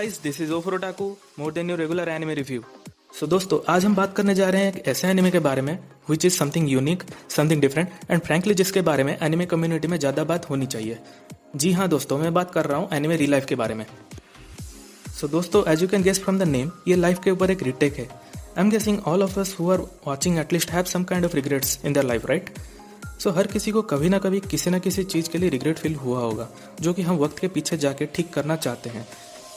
Guys, this is ओफर ओटाकू, more than your regular anime review. So दोस्तों, आज हम बात करने जा रहे हैं एक ऐसे एनिमे के बारे में which is something unique, something different and frankly जिसके बारे में एनिमे कम्युनिटी में ज़्यादा बात होनी चाहिए। जी हाँ दोस्तों, मैं बात कर रहा हूँ एनिमे री लाइफ के बारे में। सो दोस्तों, as you can guess from the name, ये लाइफ के ऊपर एक रिटेक है। I am guessing all of us who are watching at least have some kind of regrets in their life, right? So हर किसी को कभी ना कभी किसी न किसी चीज़ के लिए रिग्रेट फील हुआ होगा, जो कि हम वक्त के पीछे जाके ठीक करना चाहते हैं।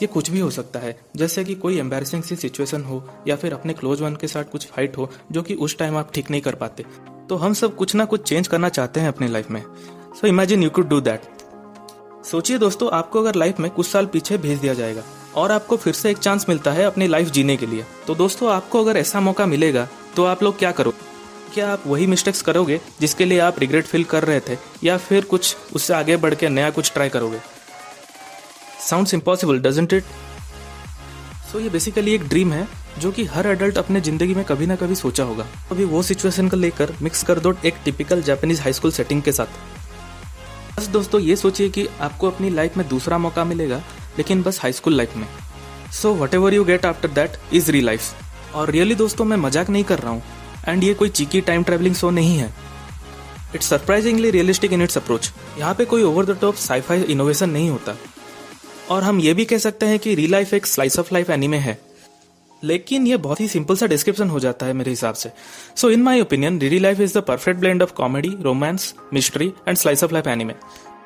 ये कुछ भी हो सकता है, जैसे कि कोई एम्बैरेसिंग सी सिचुएशन हो या फिर अपने क्लोज वन के साथ कुछ फाइट हो जो कि उस टाइम आप ठीक नहीं कर पाते। तो हम सब कुछ ना कुछ चेंज करना चाहते हैं अपनी लाइफ में। So imagine you could do that. सोचिए दोस्तों, आपको अगर लाइफ में कुछ साल पीछे भेज दिया जाएगा और आपको फिर से एक चांस मिलता है अपनी लाइफ जीने के लिए। तो दोस्तों, आपको अगर ऐसा मौका मिलेगा तो आप लोग क्या करोगे? क्या आप वही मिस्टेक्स करोगे जिसके लिए आप रिग्रेट फील कर रहे थे, या फिर कुछ उससे आगे बढ़ के नया कुछ ट्राई करोगे? Sounds impossible, doesn't it? So ये बेसिकली एक ड्रीम है जो कि हर एडल्ट अपने जिंदगी में कभी ना कभी सोचा होगा। अभी वो सिचुएशन को लेकर मिक्स कर दो एक typical Japanese high school setting के साथ। बस दोस्तों, ये सोचिए कि आपको अपनी लाइफ में दूसरा मौका मिलेगा, लेकिन बस हाई स्कूल लाइफ में। So what ever you get after that is री लाइफ। और रियली दोस्तों, मैं मजाक नहीं कर रहा हूँ, एंड ये कोई चीकी टाइम ट्रेवलिंग शो नहीं है। It's surprisingly realistic in its approach. यहाँ पे कोई over the top sci fi innovation नहीं होता, और हम ये भी कह सकते हैं कि री लाइफ एक स्लाइस ऑफ लाइफ एनिमे है। लेकिन ये बहुत ही सिंपल सा डिस्क्रिप्शन हो जाता है मेरे हिसाब से। सो इन माई ओपिनियन, री life is the perfect blend of comedy, romance, mystery and slice of life anime.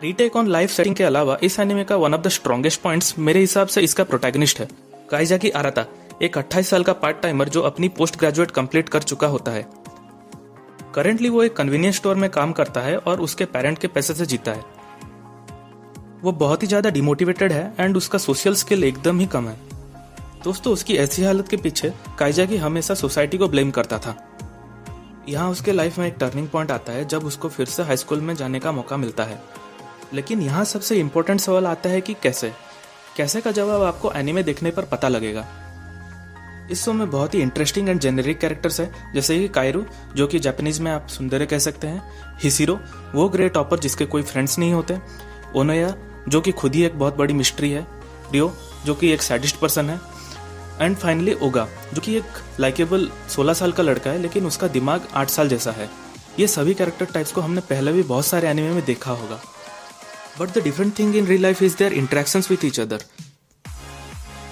Retake on life setting के अलावा इस एनिमे का one of the strongest points मेरे हिसाब से इसका प्रोटैगनिस्ट है, काइजाकी आराता, एक 28 साल का पार्ट टाइमर जो अपनी पोस्ट ग्रेजुएट कंप्लीट कर चुका होता है। करेंटली वो एक कन्वीनियंस स्टोर में काम करता है और उसके पेरेंट के पैसे से जीता है। वो बहुत ही ज्यादा डिमोटिवेटेड है एंड उसका सोशल स्किल एकदम ही कम है। दोस्तों, उसकी ऐसी हालत के पीछे काइजाकी हमेशा सोसाइटी को ब्लेम करता था। यहाँ उसके लाइफ में एक टर्निंग पॉइंट आता है जब उसको फिर से हाई स्कूल में जाने का मौका मिलता है। लेकिन यहाँ सबसे इम्पोर्टेंट सवाल आता है कि कैसे का जवाब आपको एनिमे देखने पर पता लगेगा। इस शो में बहुत ही इंटरेस्टिंग एंड जेनेरिक कैरेक्टर्स है, जैसे कि काइरू, जो कि जापानीज में आप सुंदरे कह सकते हैं, हिसिरो, वो ग्रेट टॉपर जिसके कोई फ्रेंड्स नहीं होते, ओनोया, जो कि खुद ही एक बहुत बड़ी मिस्ट्री है, रियो, जो कि एक सैडिस्ट पर्सन है, एंड फाइनली ओगा, जो कि एक लाइकेबल 16 साल का लड़का है लेकिन उसका दिमाग 8 साल जैसा है। ये सभी कैरेक्टर टाइप्स को हमने पहले भी बहुत सारे एनिमे में देखा होगा, but the different thing in real life is their interactions with each other.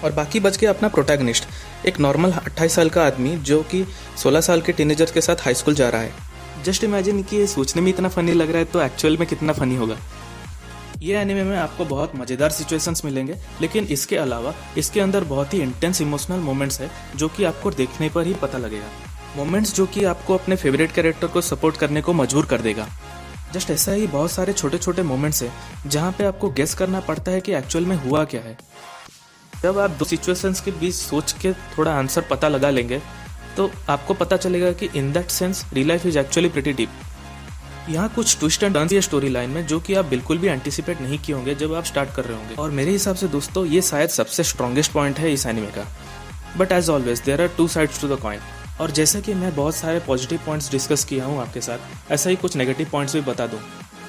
और बाकी बच गया अपना प्रोटैगनिस्ट, एक नॉर्मल 28 साल का आदमी जो कि 16 साल के टीनेजर के साथ हाई स्कूल जा रहा है। जस्ट इमेजिन कि ये सोचने में इतना फनी लग रहा है तो एक्चुअल में कितना फनी होगा। ये एनिमे में आपको बहुत मज़ेदार सिचुएशंस मिलेंगे, लेकिन इसके अलावा इसके अंदर बहुत ही इंटेंस इमोशनल मोमेंट्स है जो कि आपको देखने पर ही पता लगेगा। मोमेंट्स जो कि आपको अपने फेवरेट कैरेक्टर को सपोर्ट करने को मजबूर कर देगा। जस्ट ऐसा ही बहुत सारे छोटे छोटे मोमेंट्स है जहाँ पे आपको गेस करना पड़ता है कि एक्चुअल में हुआ क्या है। जब आप दो सिचुएशंस के बीच सोच के थोड़ा आंसर पता लगा लेंगे तो आपको पता चलेगा कि in that sense real life is actually pretty deep. यहाँ कुछ ट्विस्ट एंड टर्न्स है स्टोरी लाइन में जो कि आप बिल्कुल भी एंटिसिपेट नहीं किए होंगे जब आप स्टार्ट कर रहे होंगे। और मेरे हिसाब से दोस्तों, ये शायद सबसे स्ट्रॉन्गेस्ट पॉइंट है इस एनिमे का। But as always there are two sides to the coin. और जैसे कि मैं बहुत सारे पॉजिटिव पॉइंट्स डिस्कस किया हूँ आपके साथ, ऐसा ही कुछ नेगेटिव पॉइंट्स भी बता दूँ।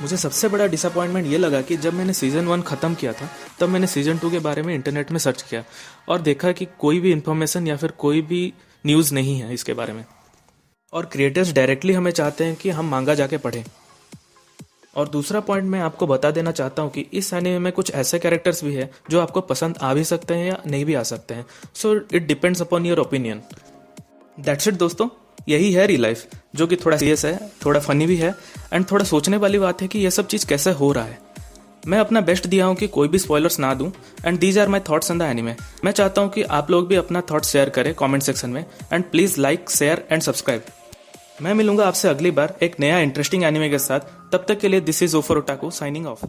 मुझे सबसे बड़ा डिसअपॉइंटमेंट ये लगा कि जब मैंने सीजन 1 ख़त्म किया था तब मैंने सीजन 2 के बारे में इंटरनेट में सर्च किया और देखा कि कोई भी इन्फॉर्मेशन या फिर कोई भी न्यूज़ नहीं है इसके बारे में। और क्रिएटर्स डायरेक्टली हमें चाहते हैं कि हम मांगा जाके पढ़ें। और दूसरा पॉइंट मैं आपको बता देना चाहता हूँ कि इस एनिमे में कुछ ऐसे कैरेक्टर्स भी है जो आपको पसंद आ भी सकते हैं या नहीं भी आ सकते हैं। So it depends upon your opinion. That's it दोस्तों, यही है रियल लाइफ, जो कि थोड़ा सीरियस है, थोड़ा फनी भी है, एंड थोड़ा सोचने वाली बात है कि यह सब चीज़ कैसे हो रहा है। मैं अपना बेस्ट दिया हूँ कि कोई भी स्पॉयलर्स ना दूं, and these are my thoughts on the anime. मैं चाहता हूँ कि आप लोग भी अपना थॉट्स शेयर करें कमेंट सेक्शन में, and please like, share and subscribe. मैं मिलूंगा आपसे अगली बार एक नया इंटरेस्टिंग एनिमे के साथ। तब तक के लिए दिस इज ओफर ओटाकू साइनिंग ऑफ।